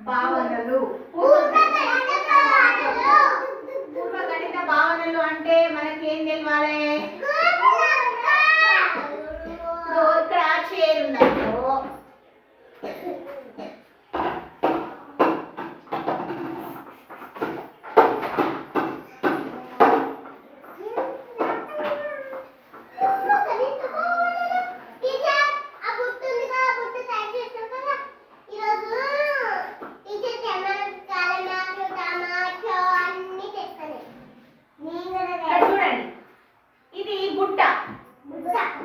భావనలు. పూర్వగణిత భావనలు అంటే మనకి ఏం తెలియాలి? ఇక్కడ చైర్ ఉందనుకో,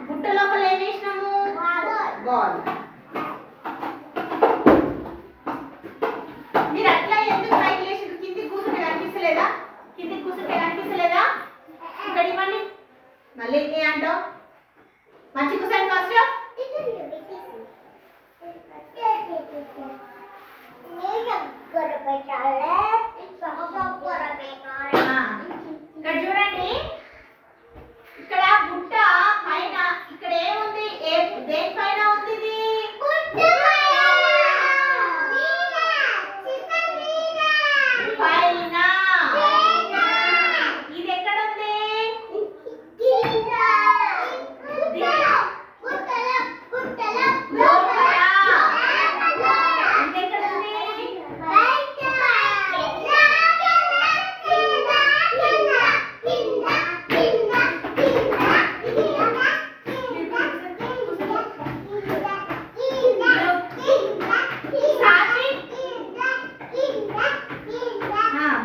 బుట్ట లోపల ఏం వేసినాము? బాల్. మీరు అట్లా ఎందుకు పైకి లేచి కిందికి కూర్చుంటే కనిపిస్తలేదా? కిందికి కూర్చుంటే కనిపిస్తలేదా? ఇక్కడ ఇవ్వండి. మళ్ళీ ఏ అంటావు? మంచి కూర్చోండి ఫస్ట్. ఇక్కడ చూడండి, ఇక్కడ బుట్ట పైన ఇక్కడ ఏముంది? దేనిపైన ఉంది? ఇది పైన. ఇది ఎక్కడ ఉంది? లోపల. ఇది ఎక్కడ ఉంది?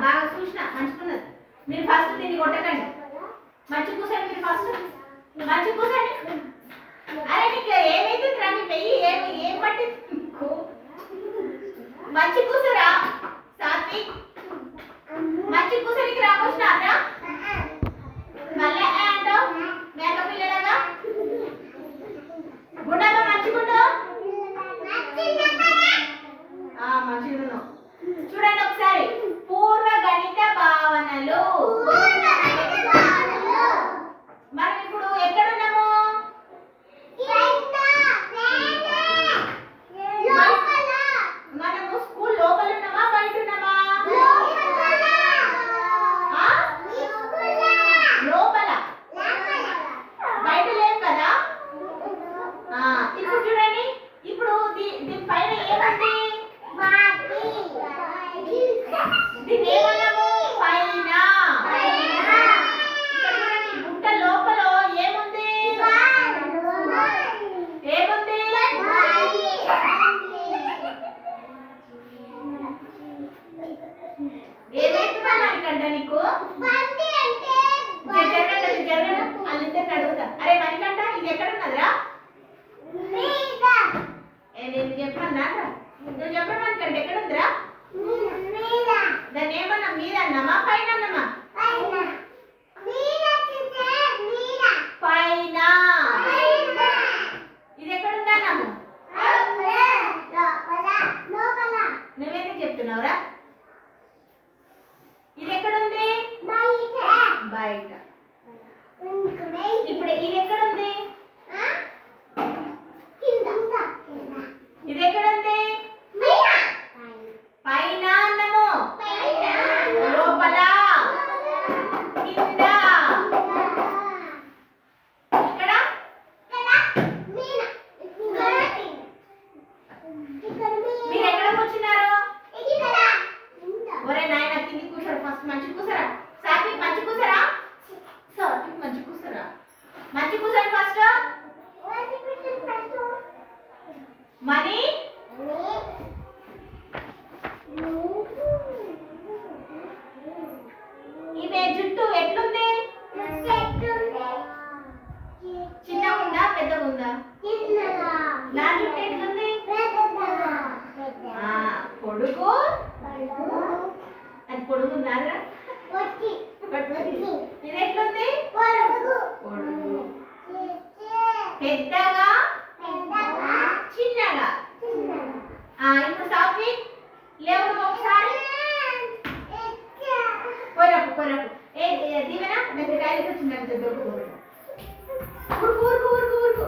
బాగా చూసిన మంచుకున్నది. మీరు ఫస్ట్ దీన్ని కొట్టకండి. మంచి కూర్చోండి. మీరు ఫస్ట్ మంచి కూర్చోండి. అరే నీకు ఏమైతుంది రా? నీ పెయ్యి ఏం పట్టింది? మంచి కూర్చోరా సాత్విక్. మంచి కూర్చోనికి రాకొచ్చినారా? మళ్ళీ అంటావు మేక పిల్లలాగా. గుండమ్మ మంచిగుండు. మంచిగున్నావు. చూడండి ఒకసారి. పూర్వగణిత భావనలు. మనం ఇప్పుడు ఎక్కడున్నాము? మనము స్కూల్ లోపల ఉన్నామా బయట ఉన్నామా? లోపల. బయట లేవు కదా. ఇప్పుడు చూడండి, ఇప్పుడు దీని పైన ఏముంది? దీన్ని ఏమన్నాము? పైన. చూడండి, బుట్ట లోపల ఏముంది? ఏముంది? ఏదైతుందన్నానికంట నీకు? జరగండి వాళ్ళిద్దరిని అడుగుతా. అరే మణికంట, ఇది ఎక్కడ ఉన్నదిరా? నేను చెప్పన్నా? నువ్వు చెప్పమనికంటే ఎక్కడ ఉందిరా? దాన్ని ఏమన్నా మీద అన్నామా పైన అన్నామా? పైన. ఇది ఎక్కడుందా నమ్ము? నువ్వేందుకు చెప్తున్నావురా? ఇది ఎక్కడుంది? బయట. ఇప్పుడు ఇది ఎక్కడుంది? ఇది ఎక్కడుంది? పైన అన్నము. లోపల. కింద. ఇక్కడ మీరు ఎక్కడ కూర్చున్నారు? ఒరే నాయన కింది కూర్చోరు. ఫస్ట్ మంచి కూర్చోరా. సాత్విక్ మంచి కూర్చోరా. సాత్విక్ మంచి కూర్చోరా. మంచి కూర్చోండి ఫస్ట్. మనీ ఈమె జుట్టు ఎట్లుంది? చిన్నగా ఉందా పెద్దగా ఉందా? నా జుట్టు ఎట్లుంది? పొడుగు. అది పొడుగుందా? ఇది ఎట్లుంది? పొడుగు. పెద్దగా చిన్నగా. ఇప్పుడు సాత్విక్ లేవు ఒకసారి. కొరకు ఏ దీవెనా దగ్గర కాయలు వచ్చిందంటే దొరుకు ఊరుకు ఊరుకు ఊరుకు ఊరుకు